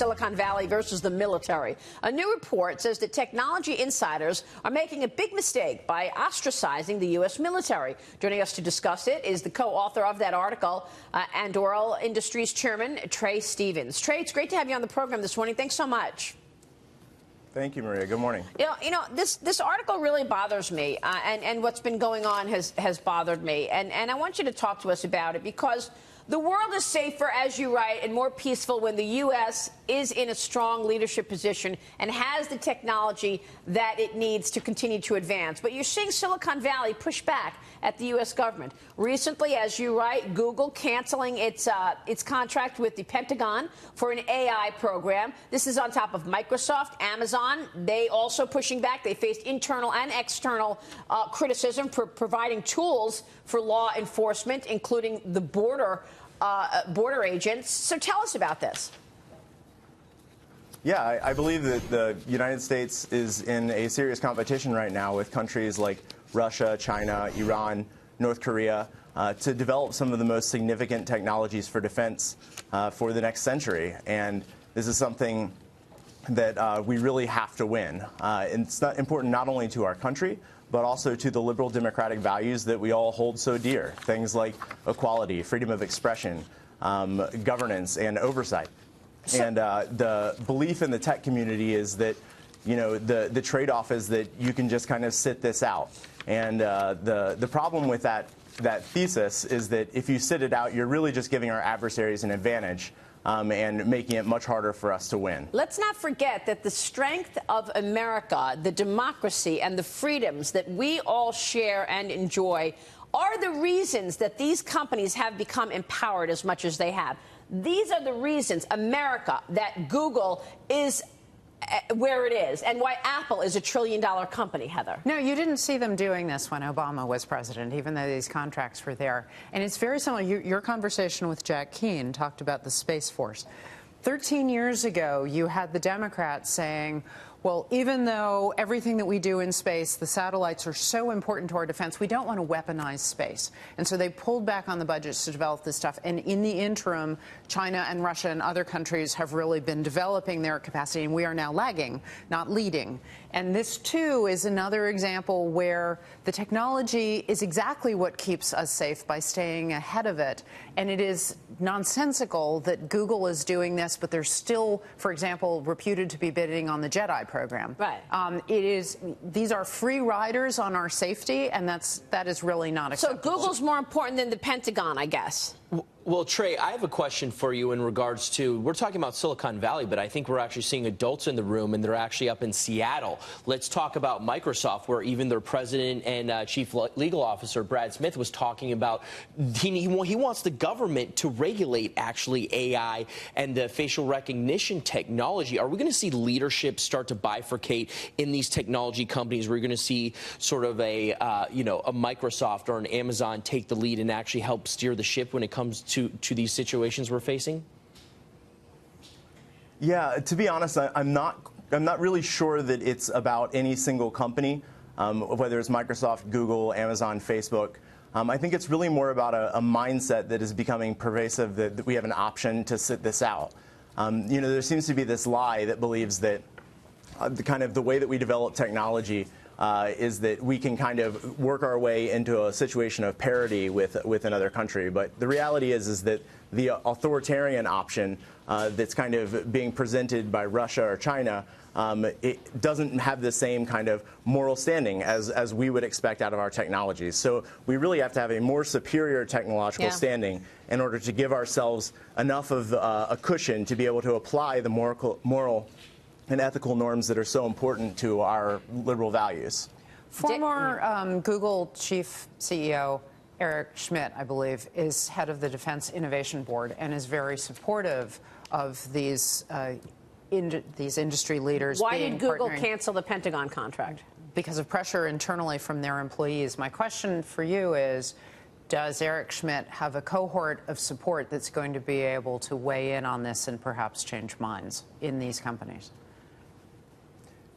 Silicon Valley versus the military. A new report says that technology insiders are making a big mistake by ostracizing the U.S. military. Joining us to discuss it is the co-author of that article, Anduril Industries Chairman Trae Stevens. Trae, it's great to have you on the program this morning. Thanks so much. Thank you, Maria. Good morning. You know, this article really bothers me, and what's been going on has bothered me. And I want you to talk to us about it, because the world is safer, as you write, and more peaceful when the U.S. is in a strong leadership position and has the technology that it needs to continue to advance. But you're seeing Silicon Valley push back at the U.S. government. Recently, as you write, Google canceling its contract with the Pentagon for an AI program. This is on top of Microsoft, Amazon. They also pushing back. They faced internal and external criticism for providing tools for law enforcement, including the border agents. So tell us about this. Yeah, I believe that the United States is in a serious competition right now with countries like Russia, China, Iran, North Korea, to develop some of the most significant technologies for defense for the next century. And this is something that we really have to win. It's not important not only to our country, but also to the liberal democratic values that we all hold so dear. Things like equality, freedom of expression, governance, and oversight. And the belief in the tech community is that, you know, the trade-off is that you can just kind of sit this out. And the problem with that thesis is that if you sit it out, you're really just giving our adversaries an advantage and making it much harder for us to win. Let's not forget that the strength of America, the democracy, and the freedoms that we all share and enjoy are the reasons that these companies have become empowered as much as they have. These are the reasons, America, that Google is where it is, and why Apple is a $1 trillion company, Heather. No, you didn't see them doing this when Obama was president, even though these contracts were there. And it's very similar. Your conversation with Jack Keane talked about the Space Force. 13 years ago, you had the Democrats saying, well, even though everything that we do in space, the satellites are so important to our defense, we don't want to weaponize space. And so they pulled back on the budgets to develop this stuff. And in the interim, China and Russia and other countries have really been developing their capacity, and we are now lagging, not leading. And this, too, is another example where the technology is exactly what keeps us safe by staying ahead of it. And it is nonsensical that Google is doing this, but they're still, for example, reputed to be bidding on the JEDI program. Right. These are free riders on our safety, and that is really not acceptable. So Google's more important than the Pentagon, I guess. Well, Trae, I have a question for you in regards to, we're talking about Silicon Valley, but I think we're actually seeing adults in the room, and they're actually up in Seattle. Let's talk about Microsoft, where even their president and chief legal officer, Brad Smith, was talking about he wants the government to regulate actually AI and the facial recognition technology. Are we going to see leadership start to bifurcate in these technology companies? We're going to see sort of a Microsoft or an Amazon take the lead and actually help steer the ship when it comes to these situations we're facing? Yeah, to be honest, I'm not really sure that it's about any single company, whether it's Microsoft, Google, Amazon, Facebook. I think it's really more about a mindset that is becoming pervasive, that we have an option to sit this out. You know, there seems to be this lie that believes that the way that we develop technology is that we can kind of work our way into a situation of parity with another country. But the reality is that the authoritarian option that's kind of being presented by Russia or China, it doesn't have the same kind of moral standing as we would expect out of our technologies. So we really have to have a more superior technological standing in order to give ourselves enough of a cushion to be able to apply the moral and ethical norms that are so important to our liberal values. Former Google chief CEO Eric Schmidt, I believe, is head of the Defense Innovation Board and is very supportive of these industry leaders. Why did Google cancel the Pentagon contract? Because of pressure internally from their employees. My question for you is, does Eric Schmidt have a cohort of support that's going to be able to weigh in on this and perhaps change minds in these companies?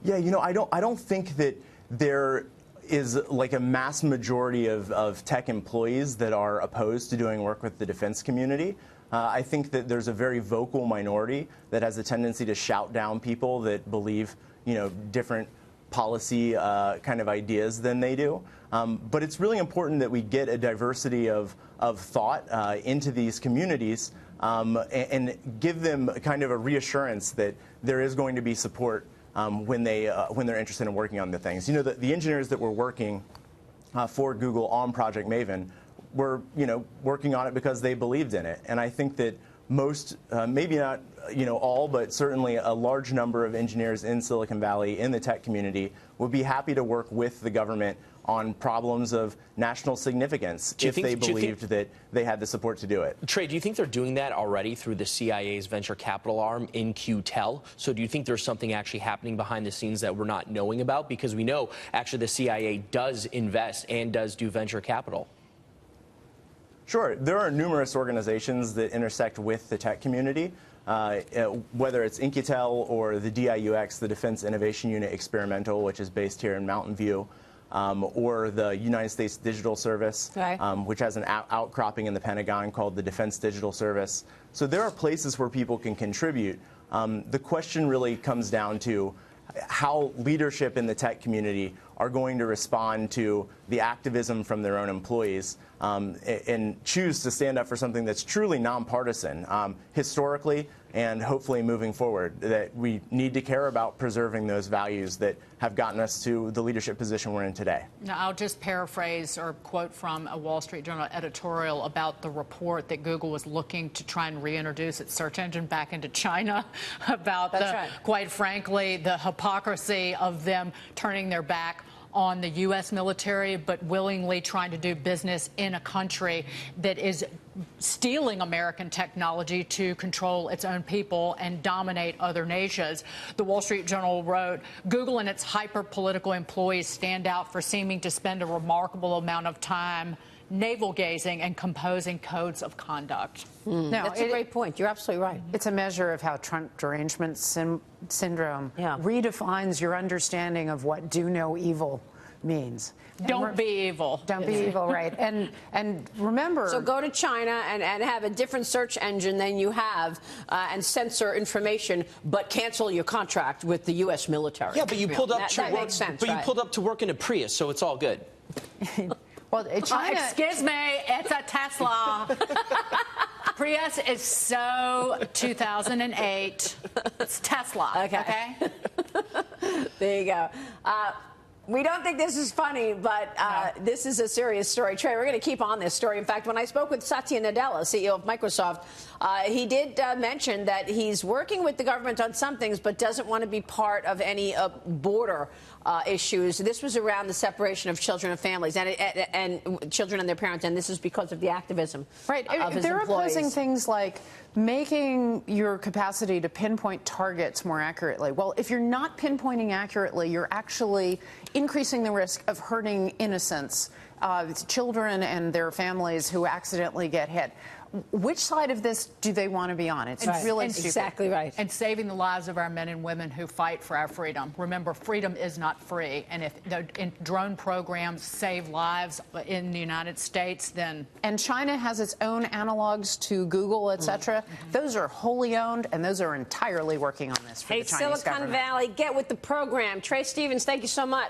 Yeah, you know, I don't think that there is like a mass majority of tech employees that are opposed to doing work with the defense community. I think that there's a very vocal minority that has a tendency to shout down people that believe, different policy kind of ideas than they do. But it's really important that we get a diversity of thought into these communities and give them kind of a reassurance that there is going to be support when they're interested in working on the things. The engineers that were working for Google on Project Maven were, working on it because they believed in it. And I think that most, maybe not, all, but certainly a large number of engineers in Silicon Valley, in the tech community, would be happy to work with the government on problems of national significance if they believed that they had the support to do it. Trae, do you think they're doing that already through the CIA's venture capital arm in QTEL? So do you think there's something actually happening behind the scenes that we're not knowing about? Because we know actually the CIA does invest and does do venture capital. Sure. There are numerous organizations that intersect with the tech community, whether it's InQTEL or the DIUX, the Defense Innovation Unit Experimental, which is based here in Mountain View, or the United States Digital Service, right, which has an outcropping in the Pentagon called the Defense Digital Service. So there are places where people can contribute. The question really comes down to how leadership in the tech community are going to respond to the activism from their own employees and choose to stand up for something that's truly nonpartisan historically and hopefully moving forward, that we need to care about preserving those values that have gotten us to the leadership position we're in today. Now, I'll just paraphrase or quote from a Wall Street Journal editorial about the report that Google was looking to try and reintroduce its search engine back into China, about quite frankly, the hypocrisy of them turning their back on the U.S. military, but willingly trying to do business in a country that is stealing American technology to control its own people and dominate other nations. The Wall Street Journal wrote, Google and its hyper-political employees stand out for seeming to spend a remarkable amount of time navel-gazing and composing codes of conduct. No, that's a great point. You're absolutely right. It's a measure of how Trump derangement syndrome redefines your understanding of what do no evil means. Don't be evil. Don't be evil, right. And remember... So go to China and have a different search engine than you have and censor information, but cancel your contract with the U.S. military. Yeah, but you pulled up to that work, makes sense, but right? you pulled up to work in a Prius, so it's all good. Well, China... excuse me, it's a Tesla. Prius is so 2008. It's Tesla. Okay? There you go. We don't think this is funny, but this is a serious story. Trae, we're going to keep on this story. In fact, when I spoke with Satya Nadella, CEO of Microsoft, he did mention that he's working with the government on some things, but doesn't want to be part of any border issues. This was around the separation of children and families and children and their parents, and this is because of the activism of his They're employees. opposing things like making your capacity to pinpoint targets more accurately. Well, if you're not pinpointing accurately, you're actually increasing the risk of hurting innocents, children and their families who accidentally get hit. Which side of this do they want to be on? It's really stupid. Exactly right. And saving the lives of our men and women who fight for our freedom. Remember, freedom is not free. And if the drone programs save lives in the United States, then... And China has its own analogs to Google, et cetera. Those are wholly owned, and those are entirely working on this for the Chinese Silicon government. Valley, get with the program. Trae Stevens, thank you so much.